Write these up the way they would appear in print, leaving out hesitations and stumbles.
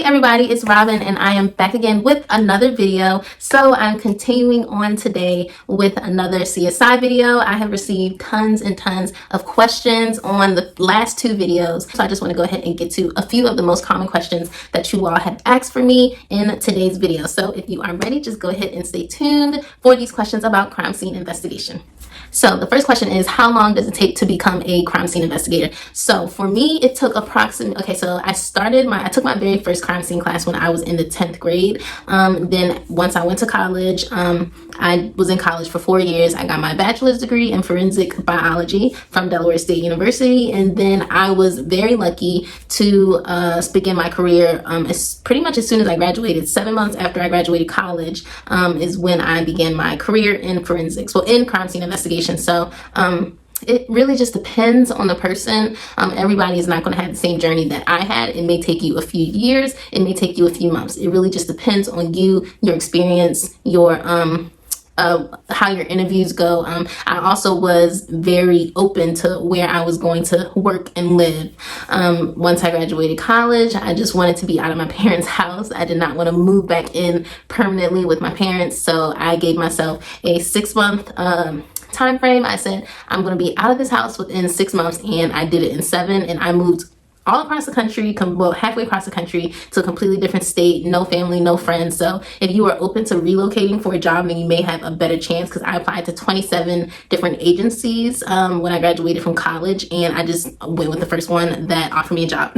everybody, it's Robin and I am back again with another video. So I'm continuing on today with another CSI video. I have received tons and tons of questions on the last two videos. So I just want to go ahead and get to a few of the most common questions that you all have asked for me in today's video. So if you are ready, just go ahead and stay tuned for these questions about crime scene investigation. So the first question is, how long does it take to become a crime scene investigator? So for me, it took approximately, so I took my very first crime scene class when I was in the 10th grade. Then once I went to college, I was in college for 4 years. I got my bachelor's degree in forensic biology from Delaware State University. And then I was very lucky to begin my career pretty much as soon as I graduated. 7 months after I graduated college is when I began my career in forensics, well, in crime scene investigation. So it really just depends on the person. Everybody is not going to have the same journey that I had. It may take you a few years. It may take you a few months. It really just depends on you, your experience, your how your interviews go. I also was very open to where I was going to work and live. Once I graduated college, I just wanted to be out of my parents' house. I did not want to move back in permanently with my parents. So I gave myself a 6-month time frame. I said, I'm going to be out of this house within 6 months, and I did it in 7, and I moved all across the country, halfway across the country to a completely different state, no family, no friends. So if you are open to relocating for a job, then you may have a better chance, because I applied to 27 different agencies when I graduated from college, and I just went with the first one that offered me a job.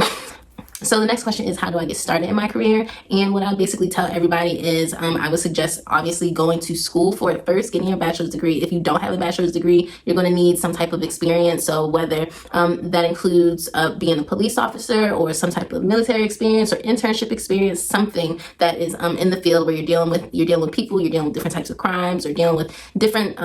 So the next question is, how do I get started in my career? And what I basically tell everybody is I would suggest obviously going to school for it first, getting your bachelor's degree. If you don't have a bachelor's degree, you're going to need some type of experience. So whether that includes being a police officer or some type of military experience or internship experience, something that is in the field where you're dealing with people, you're dealing with different types of crimes, or dealing with different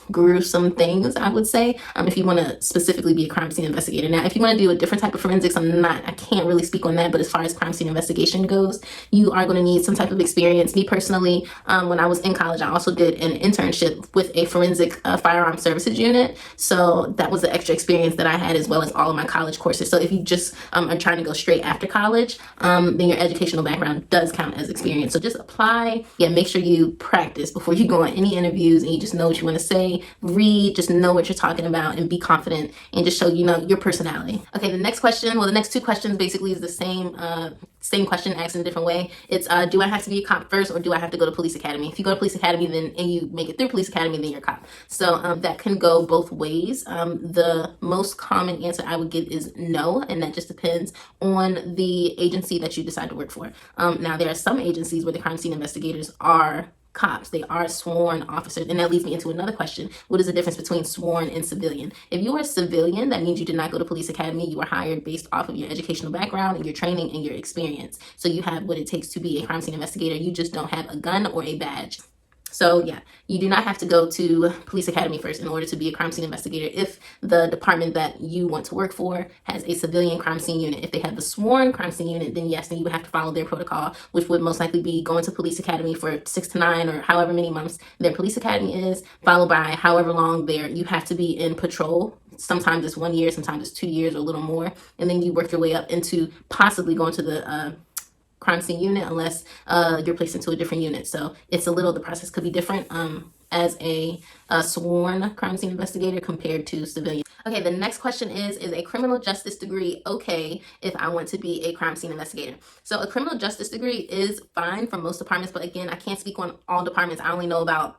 gruesome things, I would say, if you want to specifically be a crime scene investigator. Now, if you want to do a different type of forensics, I can't really speak on that, but as far as crime scene investigation goes, you are going to need some type of experience. Me personally, when I was in college, I also did an internship with a forensic firearm services unit, so that was the extra experience that I had, as well as all of my college courses. So if you just are trying to go straight after college, then your educational background does count as experience. So just apply, make sure you practice before you go on any interviews, and you just know what you want to say, read, just know what you're talking about, and be confident, and just show your personality. Okay, the next two questions basically is the same question asked in a different way. It's do I have to be a cop first, or do I have to go to police academy? If you go to police academy and you make it through police academy, then you're a cop. So that can go both ways. The most common answer I would give is no, and that just depends on the agency that you decide to work for. Now, there are some agencies where the crime scene investigators are cops. They are sworn officers. And that leads me into another question. What is the difference between sworn and civilian? If you are a civilian, that means you did not go to police academy. You were hired based off of your educational background and your training and your experience. So you have what it takes to be a crime scene investigator. You just don't have a gun or a badge. So you do not have to go to police academy first in order to be a crime scene investigator if the department that you want to work for has a civilian crime scene unit. If they have the sworn crime scene unit, then yes, then you would have to follow their protocol, which would most likely be going to police academy for 6 to 9 or however many months their police academy is, followed by however long you have to be in patrol. Sometimes it's 1 year, sometimes it's 2 years or a little more. And then you work your way up into possibly going to the crime scene unit, unless you're placed into a different unit. So the process could be different as a sworn crime scene investigator compared to civilian. Okay, the next question is a criminal justice degree okay if I want to be a crime scene investigator? So a criminal justice degree is fine for most departments, but again, I can't speak on all departments. I only know about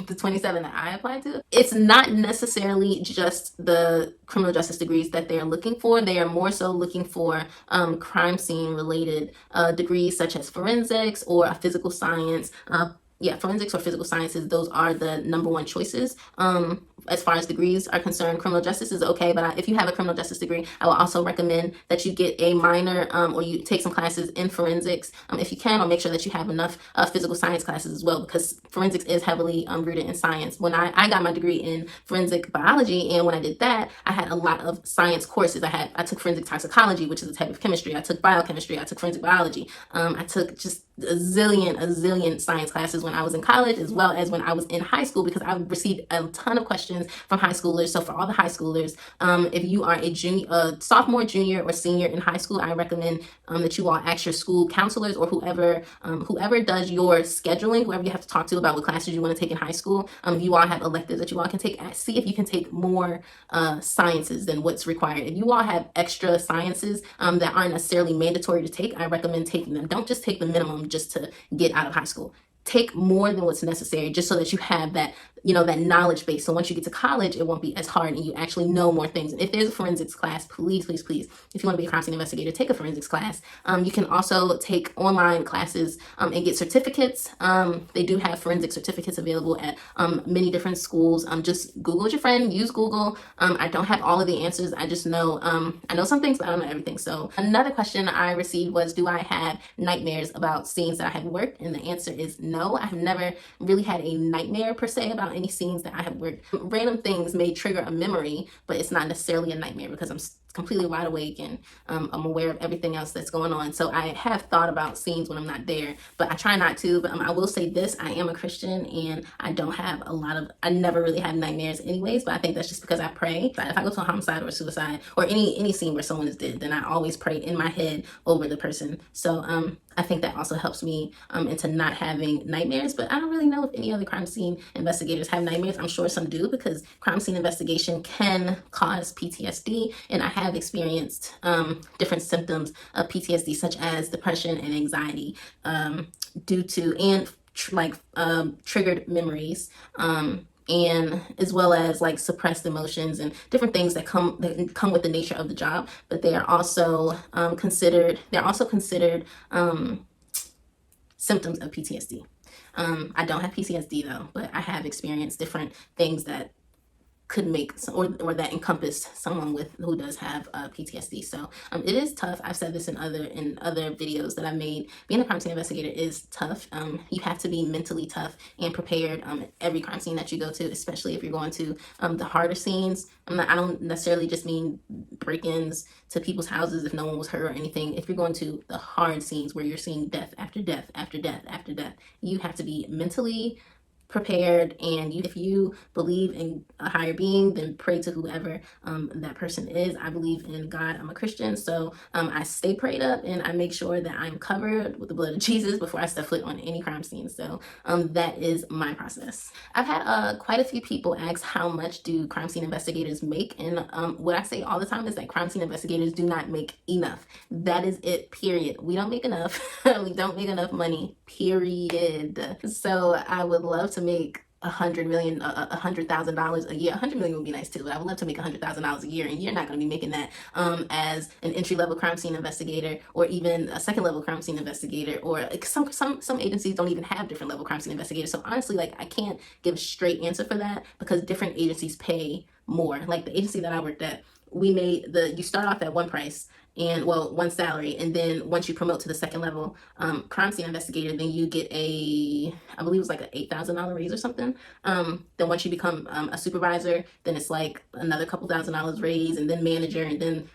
the 27 that I applied to. It's not necessarily just the criminal justice degrees that they're looking for. They are more so looking for crime scene related degrees, such as forensics or a physical science. Forensics or physical sciences, those are the number one choices. As far as degrees are concerned, criminal justice is okay, but if you have a criminal justice degree, I will also recommend that you get a minor or you take some classes in forensics if you can, or make sure that you have enough physical science classes as well, because forensics is heavily rooted in science. When I got my degree in forensic biology, and when I did that, I had a lot of science courses. I took forensic toxicology, which is a type of chemistry. I took biochemistry. I took forensic biology. I took just a zillion science classes when when I was in college as well as when I was in high school, because I received a ton of questions from high schoolers. So for all the high schoolers, if you are a sophomore, junior, or senior in high school, I recommend that you all ask your school counselors or whoever does your scheduling, whoever you have to talk to about what classes you want to take in high school. If you all have electives that you all can take, see if you can take more sciences than what's required. If you all have extra sciences that aren't necessarily mandatory to take, I recommend taking them. Don't just take the minimum just to get out of high school. Take more than what's necessary, just so that you have that, that knowledge base. So once you get to college, it won't be as hard and you actually know more things. And if there's a forensics class, please, please, please, if you want to be a crime scene investigator, take a forensics class. You can also take online classes and get certificates. They do have forensic certificates available at many different schools. Just Google with your friend, use Google. I don't have all of the answers. I just know, I know some things, but I don't know everything. So another question I received was, do I have nightmares about scenes that I have worked? And the answer is no. I have never really had a nightmare per se about any scenes that I have worked. Random things may trigger a memory, but it's not necessarily a nightmare because I'm completely wide awake and I'm aware of everything else that's going on. So I have thought about scenes when I'm not there, but I try not to. But I will say this, I am a Christian and I don't have I never really have nightmares anyways, but I think that's just because I pray. But if I go to a homicide or a suicide or any scene where someone is dead, then I always pray in my head over the person. So I think that also helps me into not having nightmares. But I don't really know if any other crime scene investigators have nightmares. I'm sure some do, because crime scene investigation can cause PTSD, and I have experienced different symptoms of PTSD, such as depression and anxiety, due to triggered memories, and as well as like suppressed emotions and different things that come with the nature of the job. But they are also considered symptoms of PTSD. I don't have PTSD though, but I have experienced different things that could make or that encompass someone who does have PTSD. So it is tough. I've said this in other videos that I've made. Being a crime scene investigator is tough. You have to be mentally tough and prepared every crime scene that you go to, especially if you're going to the harder scenes. I don't necessarily just mean break-ins to people's houses if no one was hurt or anything. If you're going to the hard scenes where you're seeing death after death after death after death, you have to be mentally prepared, and if you believe in a higher being, then pray to whoever that person is. I believe in God. I'm a Christian, so I stay prayed up and I make sure that I'm covered with the blood of Jesus before I step foot on any crime scene. So that is my process. I've had quite a few people ask, how much do crime scene investigators make? And what I say all the time is that crime scene investigators do not make enough. That is it, period. We don't make enough. We don't make enough money, period. So I would love to make $100,000 a year. $100 million would be nice too, but I would love to make $100,000 a year, and you're not going to be making that as an entry-level crime scene investigator, or even a second-level crime scene investigator, or like some agencies don't even have different level crime scene investigators. So honestly, like, I can't give a straight answer for that, because different agencies pay more. Like the agency that I worked at, you start off at one price, and one salary, and then once you promote to the second level crime scene investigator, then you get I believe it was like an $8,000 raise or something. Then once you become a supervisor, then it's like another couple $1,000 raise, and then manager, and then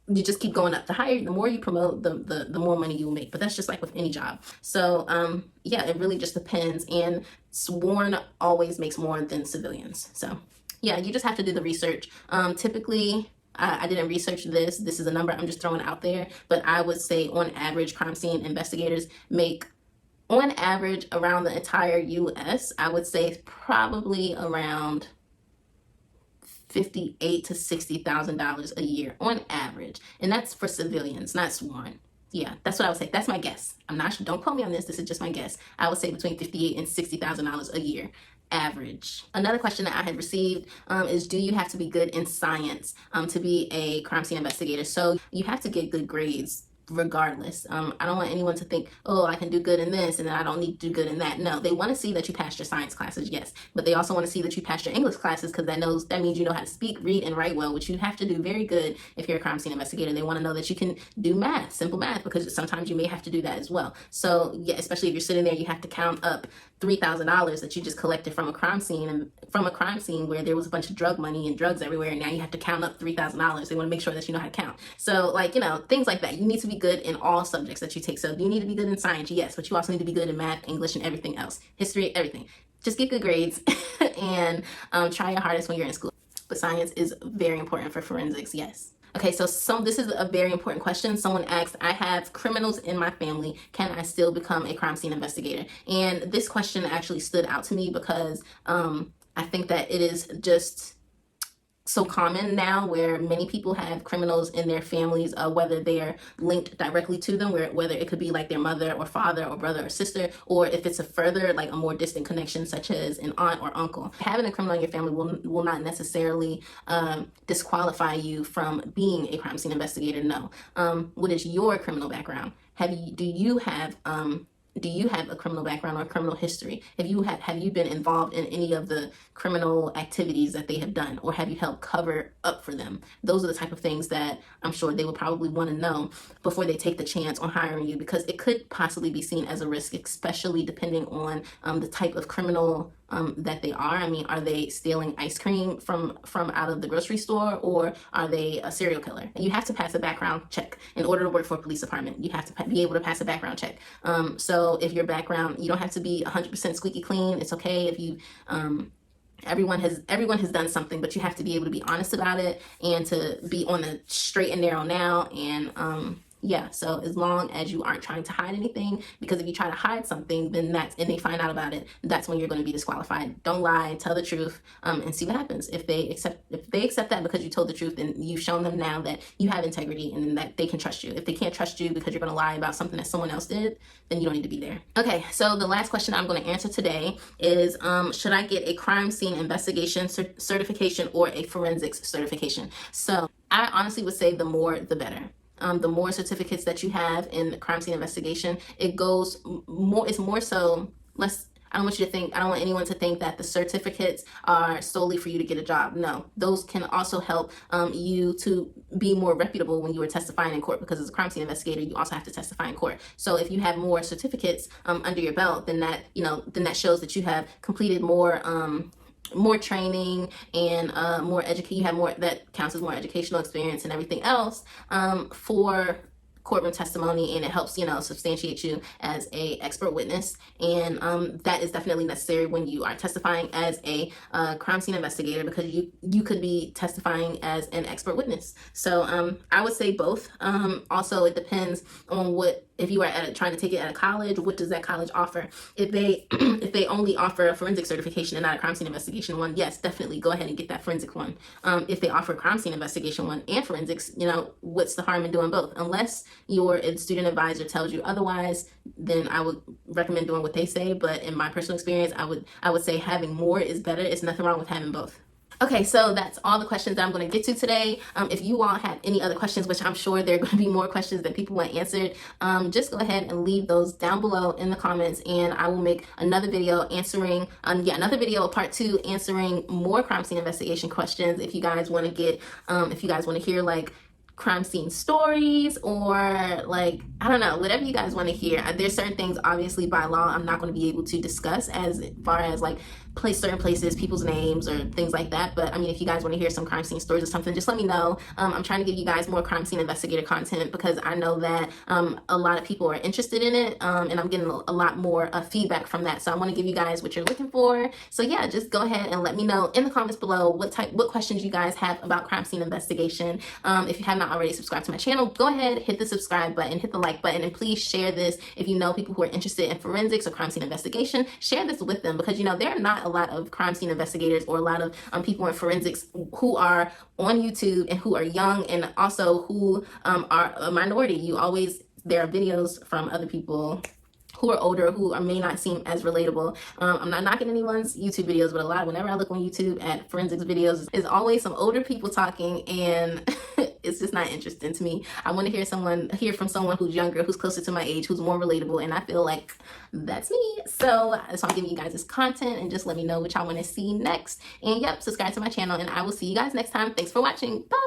you just keep going up. The more you promote, the more money you will make. But that's just like with any job. So yeah, it really just depends, and sworn always makes more than civilians. So yeah, you just have to do the research. Typically, I didn't research this. This is a number I'm just throwing out there. But I would say on average, crime scene investigators make, on average, around the entire U.S., I would say probably around $58,000 to $60,000 a year on average. And that's for civilians, not sworn. Yeah, that's what I would say. That's my guess. I'm not sure. Don't quote me on this. This is just my guess. I would say between $58,000 and $60,000 a year. Average. Another question that I had received is, do you have to be good in science to be a crime scene investigator? So you have to get good grades regardless. I don't want anyone to think, oh, I can do good in this and then I don't need to do good in that. No, they want to see that you passed your science classes, yes, but they also want to see that you passed your English classes, because that means you know how to speak, read, and write well, which you have to do very good if you're a crime scene investigator. They want to know that you can do math, simple math, because sometimes you may have to do that as well. So yeah, especially if you're sitting there, you have to count up $3,000 that you just collected from a crime scene, and from a crime scene where there was a bunch of drug money and drugs everywhere, and now you have to count up $3,000. They want to make sure that you know how to count. So things like that. You need to be be good in all subjects that you take. So do you need to be good in science? Yes, but you also need to be good in math, English, and everything else. History, everything. Just get good grades and try your hardest when you're in school. But science is very important for forensics, yes. Okay, so this is a very important question. Someone asked, I have criminals in my family. Can I still become a crime scene investigator? And this question actually stood out to me because I think that it is just so common now where many people have criminals in their families, whether they're linked directly to them, whether it could be like their mother or father or brother or sister, or if it's a further, like a more distant connection, such as an aunt or uncle. Having a criminal in your family will not necessarily disqualify you from being a crime scene investigator. No. What is your criminal background? Do you have a criminal background or criminal history? Have you been involved in any of the criminal activities that they have done, or have you helped cover up for them? Those are the type of things that I'm sure they would probably want to know before they take the chance on hiring you, because it could possibly be seen as a risk, especially depending on the type of criminal that they are. I mean, are they stealing ice cream from out of the grocery store, or are they a serial killer? And you have to pass a background check in order to work for a police department. You have to be able to pass a background check. So if your background, you don't have to be 100% squeaky clean. It's okay if you everyone has done something, but you have to be able to be honest about it and to be on the straight and narrow now. And yeah, so as long as you aren't trying to hide anything, because if you try to hide something, then and they find out about it, that's when you're going to be disqualified. Don't lie, tell the truth, and see what happens. If they accept that because you told the truth, then you've shown them now that you have integrity and that they can trust you. If they can't trust you because you're going to lie about something that someone else did, then you don't need to be there. Okay, so the last question I'm going to answer today is, should I get a crime scene investigation certification or a forensics certification? So I honestly would say the more, the better. The more certificates that you have in crime scene investigation, it's more so less. I don't want anyone to think that the certificates are solely for you to get a job. No, those can also help you to be more reputable when you are testifying in court, because as a crime scene investigator, you also have to testify in court. So if you have more certificates under your belt, then that shows that you have completed more training and you have more, that counts as more educational experience and everything else for courtroom testimony, and it helps substantiate you as a expert witness. And that is definitely necessary when you are testifying as a crime scene investigator, because you could be testifying as an expert witness. So I would say both. Also, it depends on if you are trying to take it at a college, what does that college offer? If they only offer a forensic certification and not a crime scene investigation one, yes, definitely go ahead and get that forensic one. If they offer a crime scene investigation one and forensics, what's the harm in doing both? Unless your student advisor tells you otherwise, then I would recommend doing what they say. But in my personal experience, I would say having more is better. It's nothing wrong with having both. Okay, so that's all the questions that I'm going to get to today. If you all have any other questions, which I'm sure there are going to be more questions that people want answered, just go ahead and leave those down below in the comments, and I will make another video answering, part 2, answering more crime scene investigation questions. If you guys want to hear like crime scene stories, or like, I don't know, whatever you guys want to hear. There's certain things, obviously, by law, I'm not going to be able to discuss as far as like certain places, people's names, or things like that. But I mean, if you guys want to hear some crime scene stories or something, just let me know. I'm trying to give you guys more crime scene investigator content, because I know that a lot of people are interested in it, and I'm getting a lot more feedback from that. So I want to give you guys what you're looking for. So yeah, just go ahead and let me know in the comments below what questions you guys have about crime scene investigation. If you have not already subscribed to my channel, go ahead, hit the subscribe button, hit the like button, and please share this. If you know people who are interested in forensics or crime scene investigation, share this with them, because there are not a lot of crime scene investigators or a lot of people in forensics who are on YouTube and who are young, and also who are a minority. There are videos from other people who are older, who may not seem as relatable. I'm not knocking anyone's YouTube videos, but whenever I look on YouTube at forensics videos, there's always some older people talking, and it's just not interesting to me. I want to hear from someone who's younger, who's closer to my age, who's more relatable, and I feel like that's me. So I'm giving you guys this content, and just let me know what y'all want to see next. And yep, subscribe to my channel, and I will see you guys next time. Thanks for watching. Bye.